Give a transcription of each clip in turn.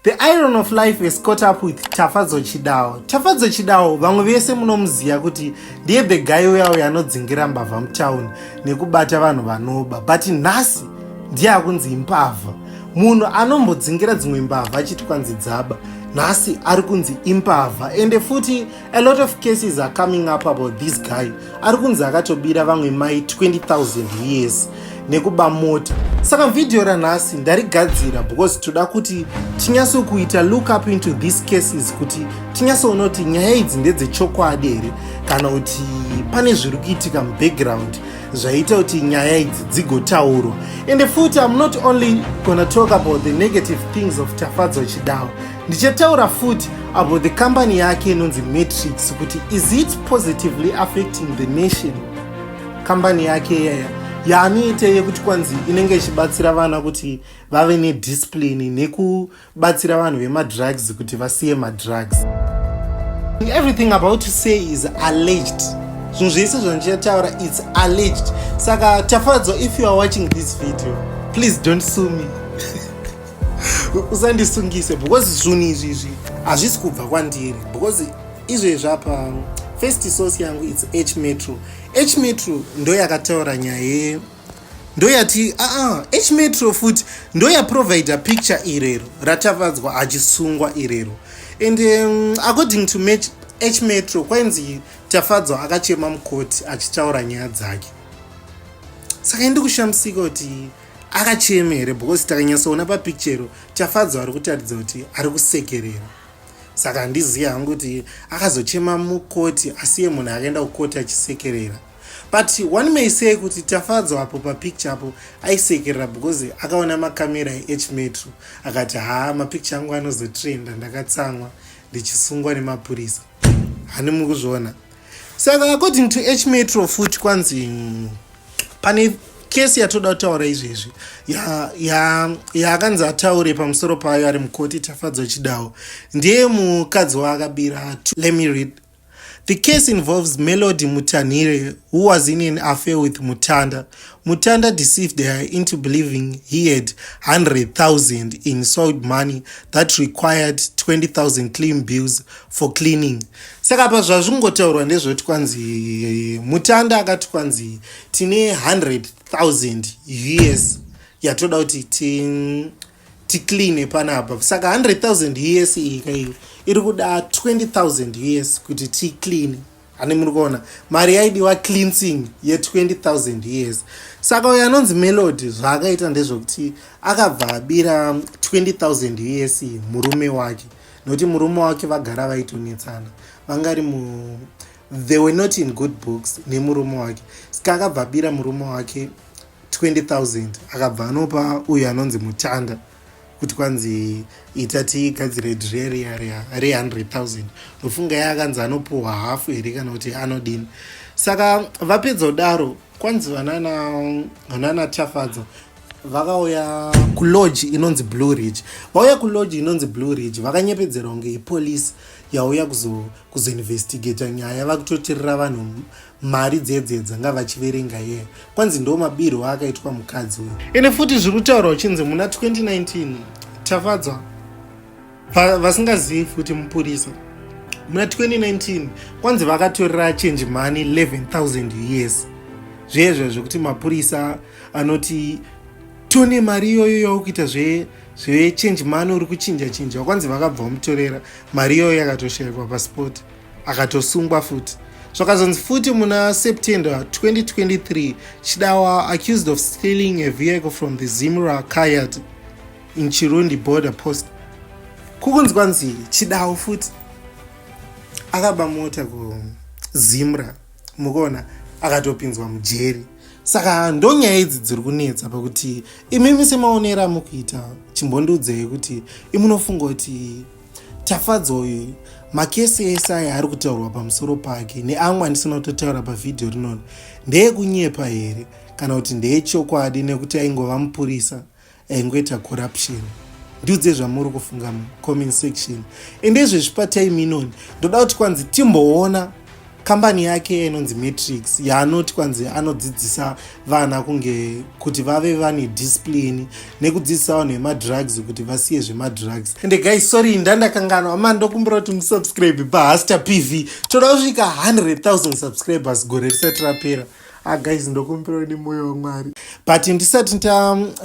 The iron of life is caught up with Tafadzwa Chidawa. Tafadzwa Chidawa vamwe vese munomuziva kuti ndiye the guy uya anodzingira mbavha mutown nekubata vanhu vanoba, but nhasi ndiye akunzi imbavha. Munhu anombodzingira dzimwe mbavha achiti kwanzi dzaba, nhasi ari kunzi imbavha. Ende futi a lot of cases are coming up about this guy. Ari kunzi akatobira vamwe mai 20,000 years nekuba mota. Saka video ranhasi ndarigadzira because toda kuti tinyaso kuita look up into these cases, kuti tinyasoona kuti nyaya idzi ndedzechokwadi here kana kuti pane zviri kuitika mubackground zvaita kuti nyaya idzi dzigotaurwa. And futi I'm not only gonna talk about the negative things of Tafadzwa Chidawa, ndichataura futi about the company yake inonzi Matrix, kuti is it positively affecting the nation. Company yake yaya yaanoite yekuti kwanzi inenge ichibatsira vana kuti vave nediscipline nekubatsira vanhu vemadrugs kuti vasiye madrugs. Everything I'm about to say is alleged. Zvinhu zvese zvandichataura it's alleged. Saka Tafadzwa, if you are watching this video, please don't sue me. Usandisungise because zvinhu izvi hazvisi kubva kwandiri, because izvezvi apa first source yangu it's H Metro. H Metro ndo yakataura nyaya, ndo yati H Metro futi ndo yaprovide picture irero ratafadzwa achisungwa irero. And according to H Metro kwenzi Tafadzwa akachema mukoti achitaura nyaya dzake. Saka ndikushamisika kuti akachema here because takanyasoona papicture Tafadzwa ari kutaridza kuti ari kusekerera. Saka ndiziva hangu kuti akazochema mukoti asiye munhu akaenda kukoti achisekerera. But one may say kuti Tafadzwa apo papicture apo aisekerera because akaona makamera eH Metro akati mapicture angu anozotrenda ndakatsamwa ndichisungwa nemapurisa. Hani mukuzviona. Saka according to H Metro futi kwanzi pane kesi yatoda kutaura izvezvi yakanzi ataure pamusoro payo ari mukoti Tafadzwa Chidawa ndiye mukadzi waakabira. Let me read. The case involves Melody Mutanire, who was in an affair with Mutanda. Mutanda deceived her into believing he had 100,000 in sold money that required 20,000 clean bills for cleaning. Saka pa zvazvingotaurwa ndezvoti kwanzi Mutanda akati kwanzi tine 100,000 US yatoda kuti ticlean panapa. Saka 100,000 US iyi iri kuda 20,000 US kuti ticlean. Ani muri kuona mari yaidiwa cleansing ye 20,000 US. Saka uyo anonzi Melody zvaakaita ndezvokuti akabva abira 20,000 US murume wake, nokuti murume wake vagara vaitonetsana, vangari they were not in good books nemurume wake. Saka akabva abira murume wake 20,000 akabva anopa uyo anonzi Mutanda kuti kwanzi itati gadzire jewelry re 100,000. Nofunga yakanzi anopuwa hafu here kana kuti anodini. Saka vapedza kudaro kwanzi vanana Tafadzwa vakauya kulodge inonzi Blue Ridge. Vauya kulodge inonzi Blue Ridge vakanyepedzerwa kunge police yauya kuzoinvestigata nyaya vakutotirira vanhu mari dzedzedza nga vachiverenga yeye. Kwanzi ndo mabiro akaitwa mukadzi uyu. Ene futi zviri kutaurwa uchinzi muna 2019 Tafadzwa vasingazivi futi mupurisa muna 2019 kwanzi vakatorera change money 11,000 US. Zvezvo zvekuti mapurisa anoti tone mari iyoyo yakuita zve change money uri kuchinja kwanzi vakabva vamutorera mari iyoyo yakatoshayikwa pasport akatosungwa futi. Zvakazonzi futi muna September 2023 Chidawa accused of stealing a vehicle from the Zimba Kayat in Chirundi border post. Kukunzi kwanzi Chidawa futi akaba mota ku Zimra mukona akatopinzwa mujeri. Saka ndo nyaya idzi dziri kunetsa pakuti imimi semaonera mukuita chimbondudzei kuti imunofunga kuti Tafadzwa uyu makesi ese aya ari kutaurwa pamusoro pake neamwe andisina kutotaura pavidhio rinoni ndeyekunyepa here kana kuti ndeyechokwadi nekuti aingova mupurisa aingoita corruption. Ndiudze zvamuri kufunga mucomment section. Endezvezvi patime inoni ndoda kuti kwanzi timboona kambani yake inonzi Matrix yaanoti kwanzi anodzidzisa vana kunge kuti vave vane discipline nekudzidzisawo nemadrugs kuti vasiye zvemadrugs. Ende guys, sorry ndandakanganwa mandokumbira kuti musubscribe paHasta PV. Toda kusvika 100,000 subscribers gore risati rapera. Guys, ndokumbira nemoyo waMwari. But ndisati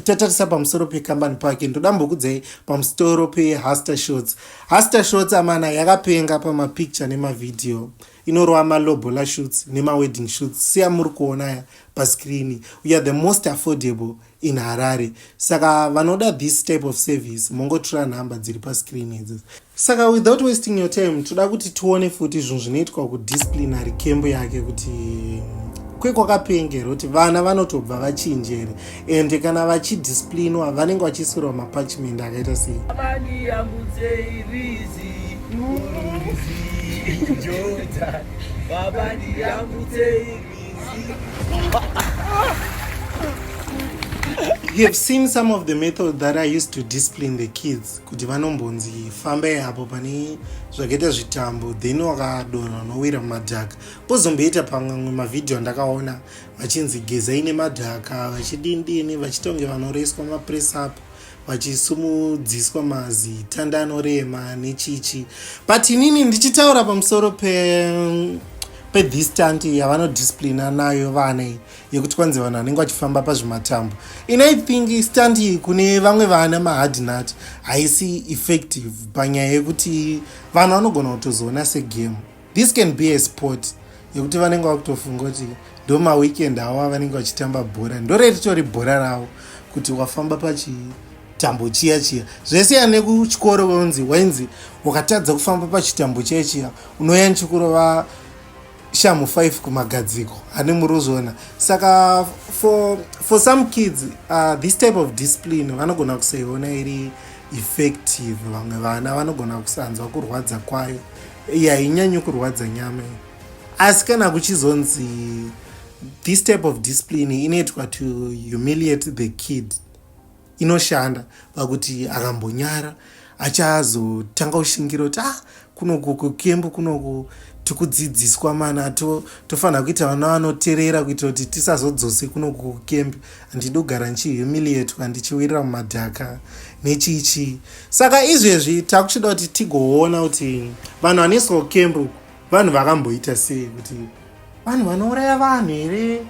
tatarisa pamusoro pekambani pake, ndodambokudzai pamusoro peHasta Shots. Hasta Shots amana yakapenga pamapicture nemavideo. Inorwa Lobola shoots wedding shoots. Siya muri kuona pascreen. We are the most affordable in Harare. Saka vanoda this type of service mongotora number dziri pascreen idzi. Saka without wasting your time, toda kuti tuone futi zvinhu zvinoitwa kudisciplinary camp yake kuti kwakapengera kuti vana vanotobva vachinjere ende kana vachidisciplinwa vanenge vachisirwa mapachment akaita sei. You have seen some of the methods that I used to discipline the kids. Kuti vanombonzi fambe hapo pani zvakaita zvitambo then wakadonha nowira mumadhaka. Pozomboita pamwe mavideo ndakaona vachinzi gezai nemadhaka vachidini vachitonge vanoreswa mapress up vachisumudziswa mazi tanda anorema nechichi. But inini ndichitaura pamusoro this stunt yavanodisciplina nayo vana yekuti kwanzi vanhu vanenge vachifamba pazvimatambo. I think stunt iyi kune vamwe vana mahard nut haisi effective panyaya yekuti vanhu vanogona kutozoona segame. This can be a sport yekuti vanenge vakutofunga kuti ndo maweekend avo vanenge vachitamba bhora, ndoretitori bhora ravo kuti wafamba pachitambo chiya zvesiyana nekuchikoro wenzi wakatadza kufamba pachitambo chiya unoya nchikurova shamu 5 kumagadziko ane murozona. Saka for some kids this type of discipline vanogona kusaiona iri effective. Vamwe vana vanogona kusanzwa kurwadza kwayo hainyanyi kurwadza nyama, asi kana kuchizonzi this type of discipline inoitwa to humiliate the kid inoshanda pakuti akambonyara achazotanga kushingira kuti kunoku kukembu kunoku tikudzidziswa mana tofanira kuita vana vanoteerera kuitira kuti tisazodzose kunoku kukembu handidi kugara ndichihumiliatwa ndichiwirira mumadhaka nechichi. Saka izvezvi takuchida kuti tigoona kuti vanhu vanoiswa kukembu vanhu vakamboita sei, kuti vanhu vanouraya vanhu here,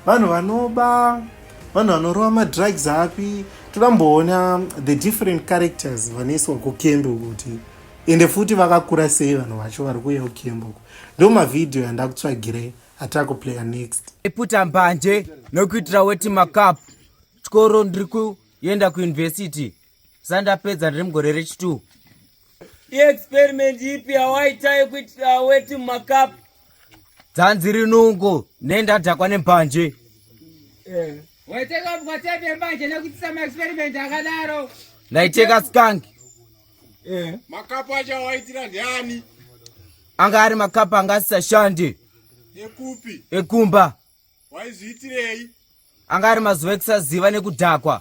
vanhu vanoba, vanhu vanorova madrugs api. Todamboona the different characters vanoiswa kukembu kuti ende futi vakakura sei vanhu vacho vari kuuya kukembu. Ndo mavideo yandakutsvagirai atakuplaya next. Iputa mbanje nokuitira weti makapu chikoro ndiri kuenda kuuniversity sandapedza ndiri mugore rechi2. Experiment ipi yawaita yekuitira weti makapu dzanzi rinungo nendadhakwa nembanje. Waiteka mukatebe mbanje nekuitisa maexperiment akadaro. Ndaiteka skangi. Makapu acha waitira ndiani? Anga ari makapu angasashande. Ekupi? Ekumba. Waiziitirei? Anga ari mazuva ekusaziva nekudhakwa.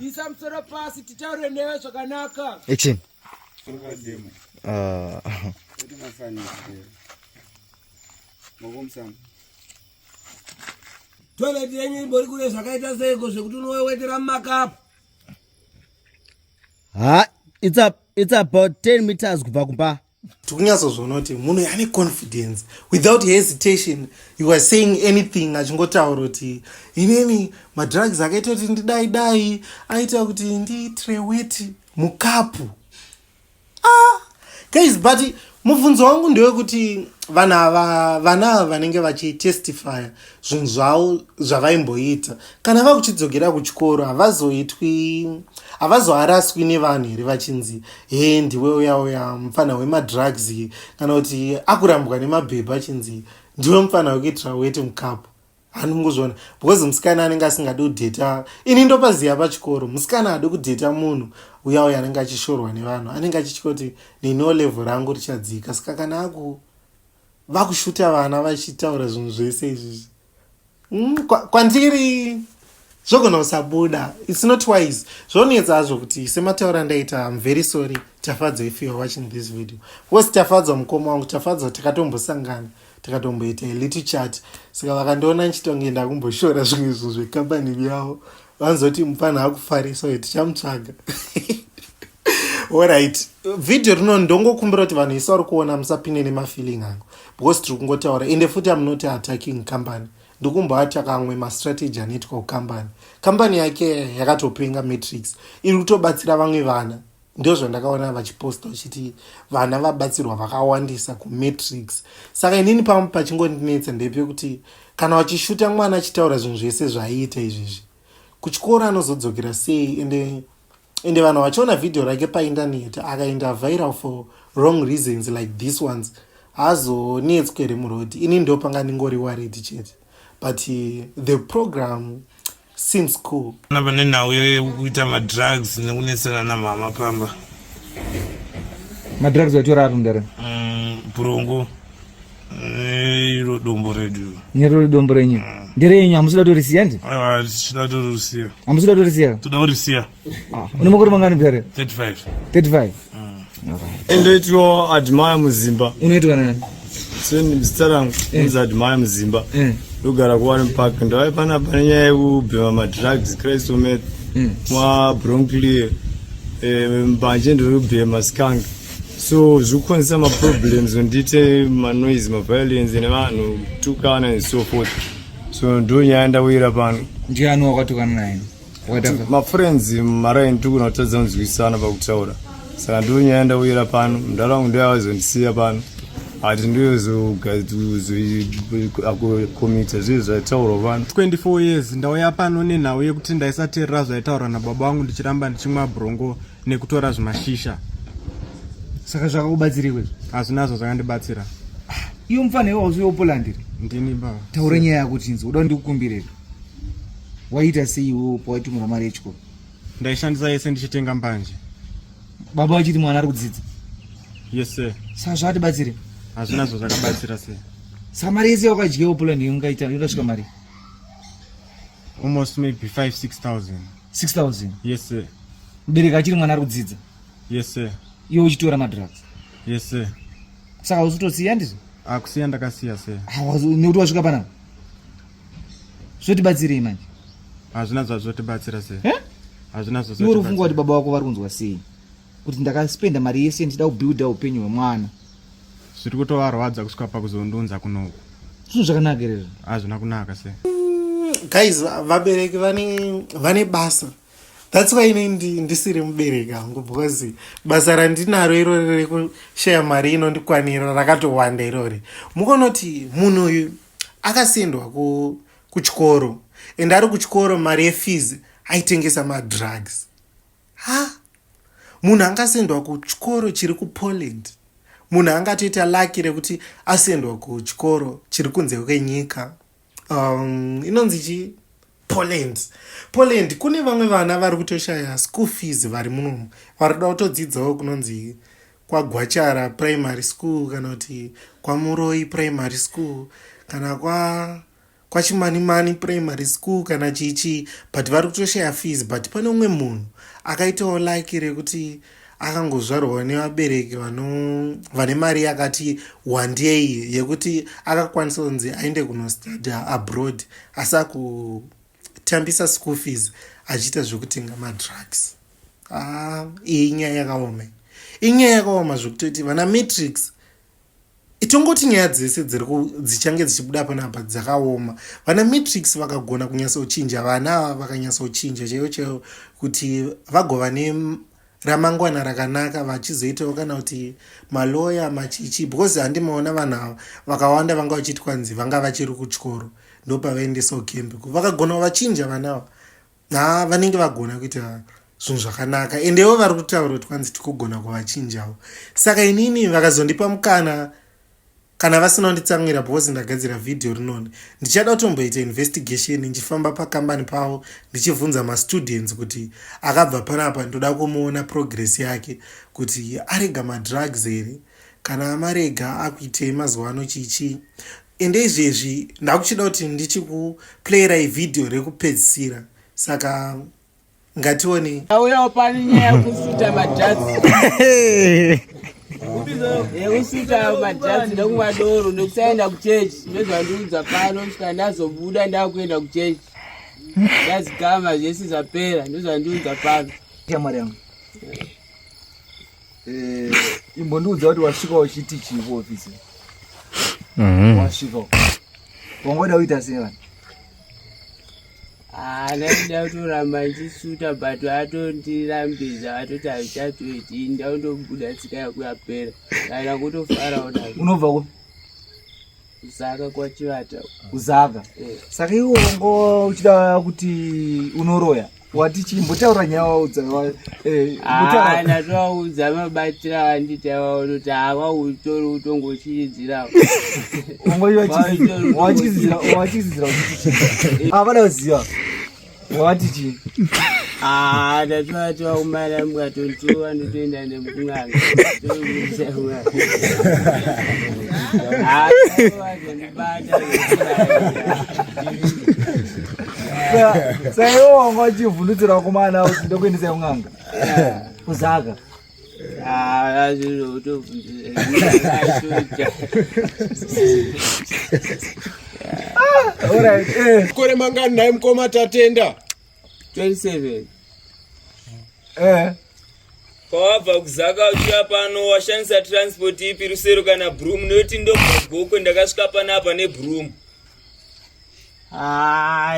Isa musoro pasi titaure newe zvakanaka. Action. Kuti mafani. Mogomsam. Toilet yenyu ibori kule zvakaita seiko zvekuti unowetera makapu. It's about 10 meters kubva kumba. Tikunyazozvona kuti munhu ane confidence without hesitation. You are saying anything achingotaura kuti inini madrugs akaita kuti ndidai aita kuti ndiitire weti mukapu. Guys, but mubvunzo wangu ndewekuti vana ava vanenge vachitestify zvinhu zvavo zvavaimboita kana vakuchidzokera kuchikoro havazoharaswi nevanhu here vachinzi ndiwe uya mufana wemadrugs, kana kuti akurambwa nemabhebha achinzi ndiwe mufana wekuitira weti mukapu. Hanunguzvona because musikana anenge asingadi kudheta. Ini ndopaziya pachikoro musikana adi kudheta munhu uya anenge achishorwa nevanhu anenge achitya kuti nino level rangu richadzika. Saka kana vakushuta vana vachitaura zvinhu zvese izvizvi kwandiri zvogona kusabuda. It's not wise. Zvonetsa hazvo kuti semataura ndaita I'm very sorry. Tafadzwa, if you are watching this video. What's Tafadzwa mukoma wangu? Tafadzwa takatombosangana, takatomboita a little chat. Saka vakandiona nchitongeenda kumboshora zvimwe zvinhu zvekambani yavo. Vanzoti mufana akufarisa uye tichamutsvaga. Alright. Video rino ndongokumbira kuti vanhu isi vari kuona musapinde nemafeeling angu. Because tiri kungotaura ende futi I'm not attacking company. Ndikumboataka amwe mastrategy anoitwa kucompany. Company yake yakatopenga matrix. Iri kutobatsira vamwe vana. Ndio zvandakaona vachiposta uchiti vana vabatsirwa vakawandisa kumatrix. Saka inini pachingondinetsa ndepekuti kana wachishuta mwana achitaura zvinhu zvese zvaiita izvizvi, kuchikora anozodzokera sei? Ende vanhu vachiona video rake painternet akaenda viral for wrong reasons like these ones, hazonetswere murodi. Ini ndo panga ndingori worried chete, but the program seems cool. Vane nawe kuita madrugs nekunetsana namama pamba. Madrugs watora ari ndare Burongo iro dombo redu. Nyero dombo renyu ndere yenyu amusida torisiya ndi? Tichida torisiya. Amusida torisiya? Toda kurisiya. Une makore mangani pere? 35. 35. Endoitwa admire muzimba. Unoitwa nani? Seni starangu admire muzimba. Lugara kuwari park ndawai panapa nenyaya yekubhema madrugs Christ omet mwa Broncli mbanje ndokubhema skunk. So zvikukonzesa maproblems ndite manoise maviolence nevanhu kutukana and so forth. So ndo nyaya ndawira pano. Ndiani wakatukana naye? Mafriends maraini tukunatadza kunzwisana pakutaura. Saka ndo nyaya ndawira pano. Ndaraunda ndo yawazondisiya pano. Ati ndozokomita zvinhu zvaitaurwa pano. 24 years ndauya pano nenhau yekuti ndaisateerera zvaitaurwa nababa vangu ndichiramba ndichimwa brongo nekutora zvimashisha. Saka zvakakubatsirei? Hazvinazvo zvakandibatsira. Iyo mufana iwe hausi wepoland. Ndini baba. Taura nyaya yako chinzi uda ndikukumbirei. Waita sei iwewo pawaitumira mari yechikoro? Ndaishandisa yese ndichitenga mbanje. Baba wachiti mwana ari kudzidza? Yes sir. Saka zvakatibatsirei? Hazvinazvo zvakabatsira sei. Saka mari yese yakadyiwa poland ingasvika mari? Almost maybe 5-6,000. 6,000? Yes sir. Mubereki achiri mwana ari kudzidza? Yes sir. Iwe uchitora madrugs? Yes sir. Saka hauzotosiya ndizvo? Akusiya ndakasiya sir. Nekuti wasvika panapa? Zvotibatsirei manje? Hazvinazvo zvotibatsira sir. Hazvinazvo iwe uri kufunga kuti baba vako vari kunzwa sei? Kuti ndakaspenda mari yese ndichida kubuilda upenyu hwemwana. Zviri kutovarwadza kusvika pakuzondunza kunoku. Zvinhu zvakanaka here? Hazvina kunaka sir. Guys, vabereki vane basa. That's why inini ndisiri mubereki wangu, because basa randinaro irori rekushaya mari inondikwanira rakatowanda irori. Mukonoti munhu uyu akasendwa kuchikoro, ende ari kuchikoro mari yefees aitengesa madrugs. Munhu angasendwa kuchikoro chiri kuPoland, munhu angatoita laki rekuti asendwa kuchikoro chiri kunze kwenyika. Inonzi chi Poland kune vamwe vana vari kutoshaya school fees vari munomu, vari kuda kutodzidzawo kunonzi kwaGwachara primary school, kana kuti kwaMuroi primary school, kana kwaChimanimani primary school, kana chichi, but vari kutoshaya fees. But pane umwe munhu akaitawo like rekuti akangozvarwa nevabereki vane mari yakati wandei yekuti akakwanisa kunzi aende kunostudy abroad asa kutambisa school fees achiita zvekutenga madrugs. Iyi nyaya yakaoma. Inyaya yakaoma zvekutoti vana matrix itongoti nyaya dzese dzichange dzichibuda panapa dzakaoma. Vana matrix vakagona kunyatsochinja, vana vakanyatsochinja chaiyo kuti vagova ramangwana rakanaka, vachizoitawo kana kuti maloya machichi, because handimaona vanhu ava vakawanda vanga vachiti kwanzi vanga vachiri kuchikoro ndopavaendesawo kembe. Vakagona vachinja vana ava, vanenge vagona kuita zvinhu zvakanaka, endewo vari kutaura kuti kwanzi tikugona kuvachinjawo. Saka inini vakazondipa mukana, kana vasina kunditsamwira because ndagadzira video rinoni, ndichada kutomboita investigation, ndichifamba pakambani pavo ndichibvunza mastudents kuti akabva panapa ndoda kumuona progress yake, kuti arega madrugs here kana amarega akuitei mazuva ano chichi. Ende izvezvi ndakuchida kuti ndichikuplayirai video rekupedzisira. Saka ngatione. Auya pani nyaya kusuta madrugs. Yekusuta madrugs nokumwa doro nokusaenda kuchechi. Ndozvandiudza pano kusvika ndazobuda ndakuenda kuchechi. Ndazigama zvese zvapera ndozvandiudza pano. Mari yangu. Imbondiudza kuti wasvika uchiti chivo ofisi. Wasvika. Wangoda kuita sei vanhu? Ndaida kutoramba ndichisuta but vatondirambidza vatoti hazvichatoiti ndakundobuda tsika yako yapera. Kana kutofara kudai. Unobva ku? Kuzaka kwaChivata. Kuzaka. Saka iwo ngo uchida kuti unoroya. Wati chimbotaura nyawaudza ndatovaudza mabatira vandita vaona kuti hava utori utongochiridzira wachiridzira avada kuziva wati chii ndatovati vaumana mukatotova ndotoenda nemukung'anga vazondibata saka iwo wanga wachivhundutsira wakomana kuti ndokuendesa mung'anga kuzaka kore mangani naye mukoma tatenda 27 kwawabva kuzaka uchiya pano washandisa transport ipi rusero kana broom noti ndobhagoko ndakasvika panapa nebroom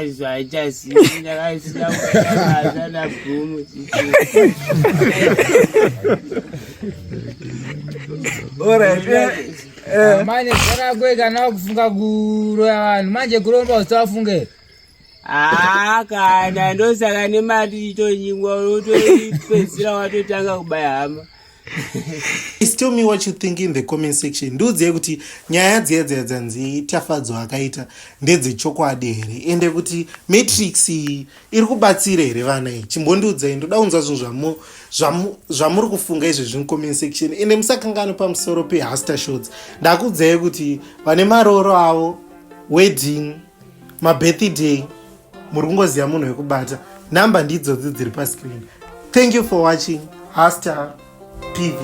zvaichazii ndakasina kuaana bhumu manje zvakakwe kana wakufunga kuroya vanhu manje kuromba kuti wafunge kana ndosaka nemari itonyingwa unotopedzisira watotanga kubaya hama. Please tell me what you think in the comment section. Ndudziye kuti nyaya dzedzedzanzi Tafadzwa akaita ndedzechokwadi here ende kuti matrix iri kubatsira here vana iyi. Chimbondiudzai ndoda kunzwa zvinhu zvamuri kufunga izvezvi mucomment section ende musakangana pamusoro peHasta Shots. Ndakuudzai kuti vane maroro avo, wedding, mabirthday muri kungoziva munhu wekubata. Namba ndidzodzi dziri pascreen. Thank you for watching. Hasta PV.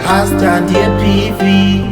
Hasta dear PV.